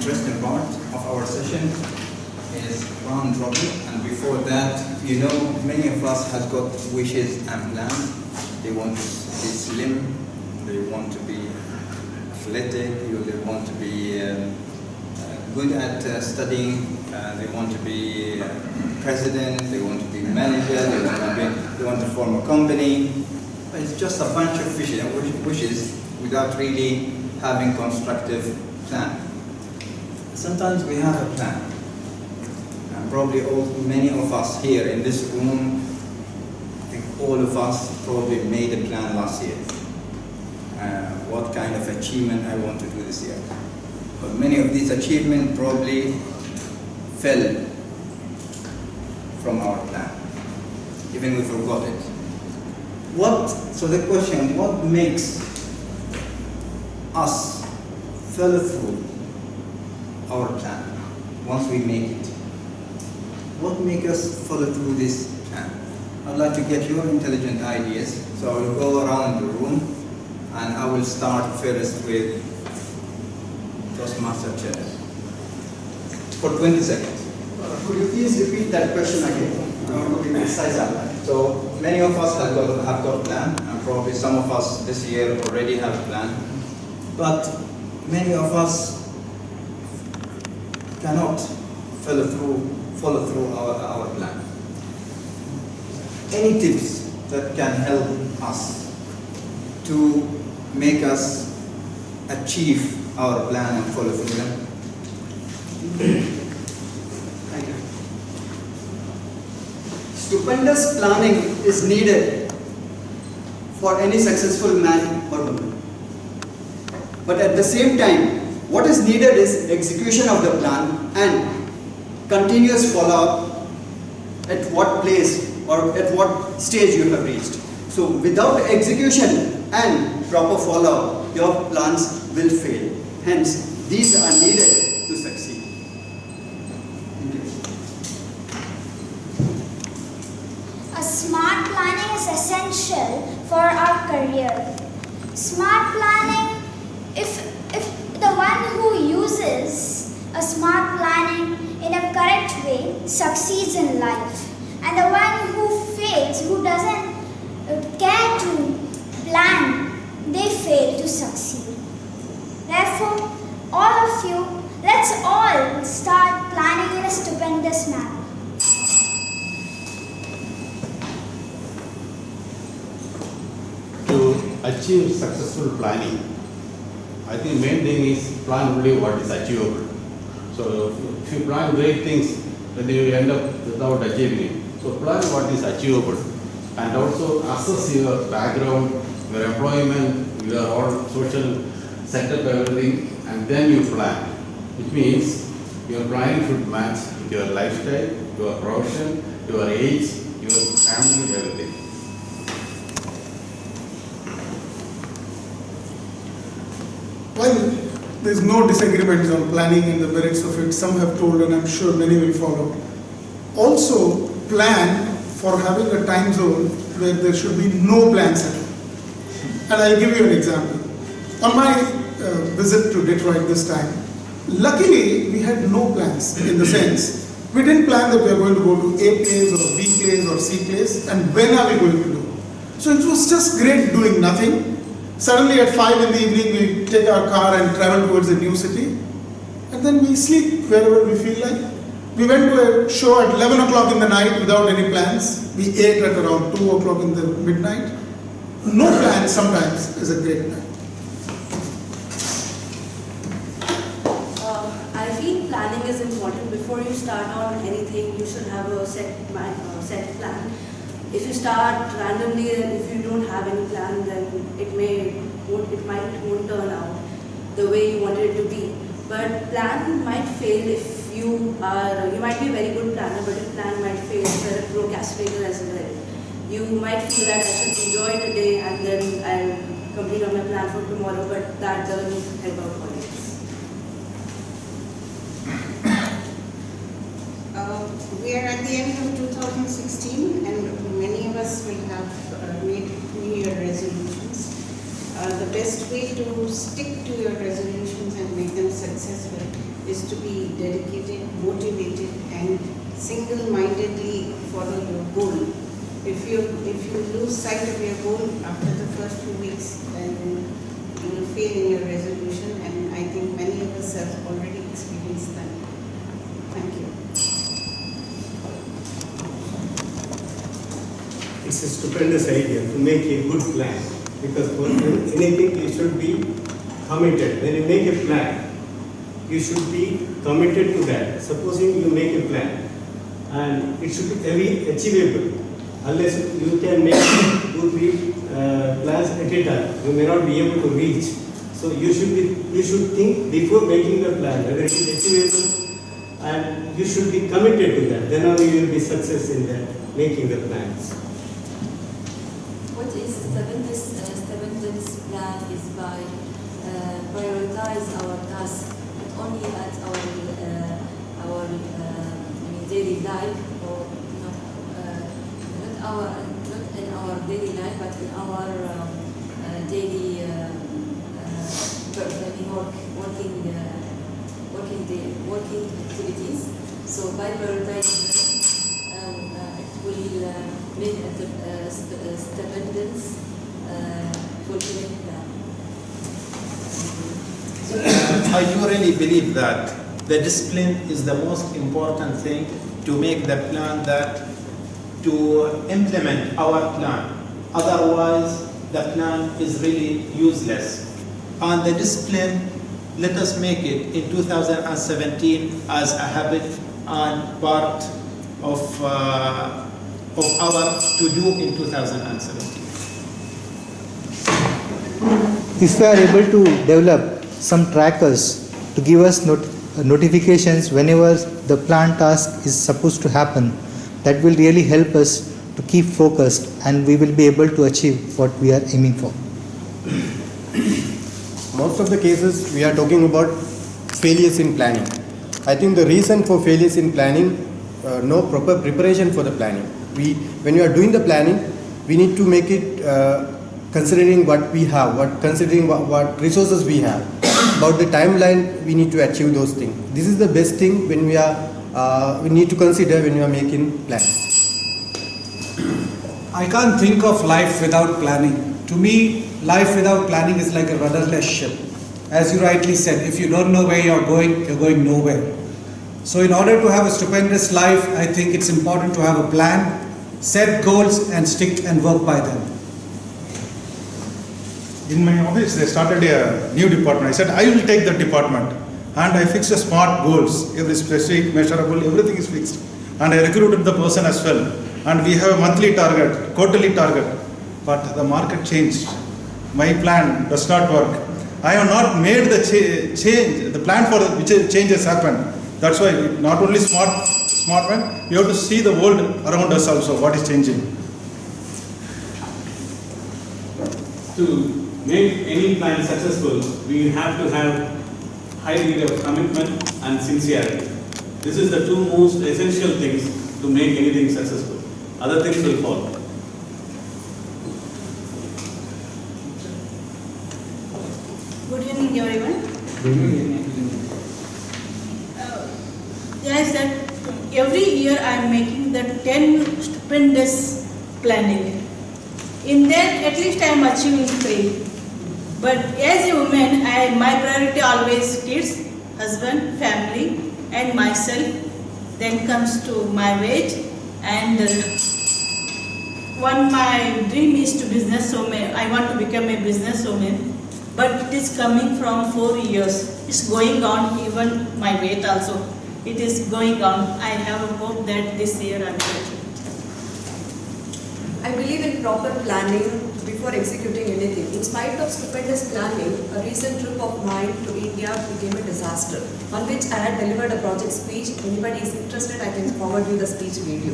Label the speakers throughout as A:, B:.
A: interesting part of our session is round robin, and before that, you know, many of us have got wishes and plans. They want to be slim, they want to be athletic, they want to be good at studying, they want to be president, they want to be manager, they want to form a company. It's just a bunch of wishes without really having constructive plan. Sometimes we have a plan. And probably many of us here in this room, I think all of us probably made a plan last year. What kind of achievement I want to do this year. But many of these achievements probably fell from our plan. Even we forgot it. So the question, what makes us follow through our plan once we make it? What makes us follow through this plan? I'd like to get your intelligent ideas, so I will go around the room and I will start first with Toastmaster chair for 20 seconds.
B: Could you please repeat that question again? I want to be precise on that.
A: So many of us have got a plan, and probably some of us this year already have a plan, but many of us cannot follow through our plan. Any tips that can help us to make us achieve our plan and follow through them?
B: Thank you. Stupendous planning is needed for any successful man or woman. But at the same time, what is needed is execution of the plan and continuous follow-up at what place or at what stage you have reached. So without execution and proper follow-up, your plans will fail. Hence, these are needed to succeed. Thank you.
C: A smart planning is essential for our career. Smart planning, if the one who uses a smart planning in a correct way succeeds in life, and the one who fails, who doesn't care to plan, they fail to succeed. Therefore, all of you, let's all start planning in a stupendous manner.
D: To achieve successful planning, I think main thing is plan only what is achievable. So if you plan great things, then you end up without achieving it. So plan what is achievable, and also assess your background, your employment, your all social setup, everything, and then you plan. Which means your planning should match with your lifestyle, your profession, your age, your family, everything.
E: Well, there's no disagreements on planning and the merits of it. Some have told, and I'm sure many will follow. Also, plan for having a time zone where there should be no plans at all. And I'll give you an example. On my visit to Detroit this time, luckily we had no plans in the sense, we didn't plan that we are going to go to A place or B place or C place, and when are we going to do. So it was just great doing nothing. Suddenly at 5 in the evening we take our car and travel towards a new city, and then we sleep wherever we feel like. We went to a show at 11 o'clock in the night without any plans. We ate at around 2 o'clock in the midnight. No plans sometimes is a great night.
F: I feel planning is important. Before you start on anything, you should have a set plan. If you start randomly and if you don't have any plan, then it won't turn out the way you wanted it to be. But plan might fail if you might be a very good planner, but your plan might fail if you're a procrastinator as well. You might feel that I should enjoy today and then I'll complete on my plan for tomorrow, but that doesn't help out always.
G: We are at the end of 2016 and many of us will have made New Year resolutions. The best way to stick to your resolutions and make them successful is to be dedicated, motivated, and single-mindedly follow your goal. If you lose sight of your goal after the first 2 weeks, then you will fail in your resolution, and I think many of us have already experienced that. Thank you.
H: It's a stupendous idea to make a good plan, because for anything you should be committed. When you make a plan, you should be committed to that. Supposing you make a plan, and it should be very achievable. Unless you can make 2-3 plans at a time, you may not be able to reach. So you should think before making the plan whether it is achievable, and you should be committed to that. Then only you will be success in that making the plans.
I: What is Stephen's plan is by prioritize our tasks not only at our daily life, or not in our daily life, but in our daily working activities. So by prioritizing it will make Stephen's fulfilling plan.
J: I do really believe that the discipline is the most important thing to make the plan, that to implement our plan. Otherwise, the plan is really useless. And the discipline, let us make it in 2017 as a habit and part of our to-do in 2017.
K: If we are able to develop some trackers to give us notifications whenever the planned task is supposed to happen, that will really help us to keep focused, and we will be able to achieve what we are aiming for.
L: Most of the cases we are talking about failures in planning. I think the reason for failures in planning, no proper preparation for the planning. When you are doing the planning, we need to make it considering what we have, considering what resources we have. About the timeline, we need to achieve those things. This is the best thing when we need to consider when we are making plans.
M: I can't think of life without planning. To me, life without planning is like a rudderless ship. As you rightly said, if you don't know where you're going nowhere. So in order to have a stupendous life, I think it's important to have a plan, set goals, and stick and work by them.
N: In my office, they started a new department. I said, I will take that department. And I fixed a SMART goals. Every specific, measurable, everything is fixed. And I recruited the person as well. And we have a monthly target, quarterly target. But the market changed. My plan does not work. I have not made the change, the plan for which changes happen. That's why not only smart man, we have to see the world around us also, what is changing.
D: To make any plan successful, we have to have high degree of commitment and sincerity. This is the two most essential things to make anything successful. Other things will follow.
G: Good evening, everyone.
O: Yes, that every year I am making the 10 stupendous planning. In that, at least I am achieving 3. But as a woman, my priority always kids, husband, family, and myself. Then comes to my wage, and my dream is to businesswoman. I want to become a businesswoman, but it is coming from 4 years. It's going on, even my weight also. It is going on. I have a hope that this year I will achieve it.
F: I believe in proper planning before executing anything. In spite of stupendous planning, a recent trip of mine to India became a disaster, on which I had delivered a project speech. If anybody is interested, I can forward you the speech video.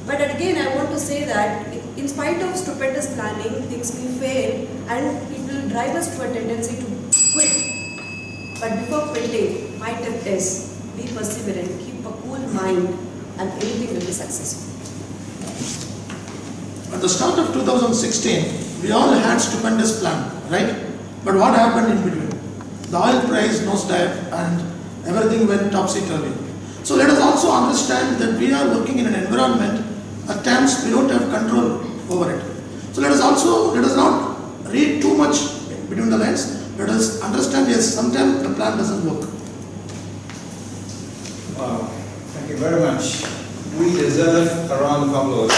F: But again, I want to say that in spite of stupendous planning, things may fail and it will drive us to a tendency to quit. But before quitting, my tip is be perseverant, keep a cool mind, and anything will be successful.
P: At the start of 2016, we all had stupendous plan, right? But what happened in between? the oil price nosedived and everything went topsy-turvy. So let us also understand that we are working in an environment, at times we don't have control over it. So let us not read too much between the lines. Let us understand, yes, sometimes the plan doesn't work.
A: Wow, thank you very much. We deserve a round of applause.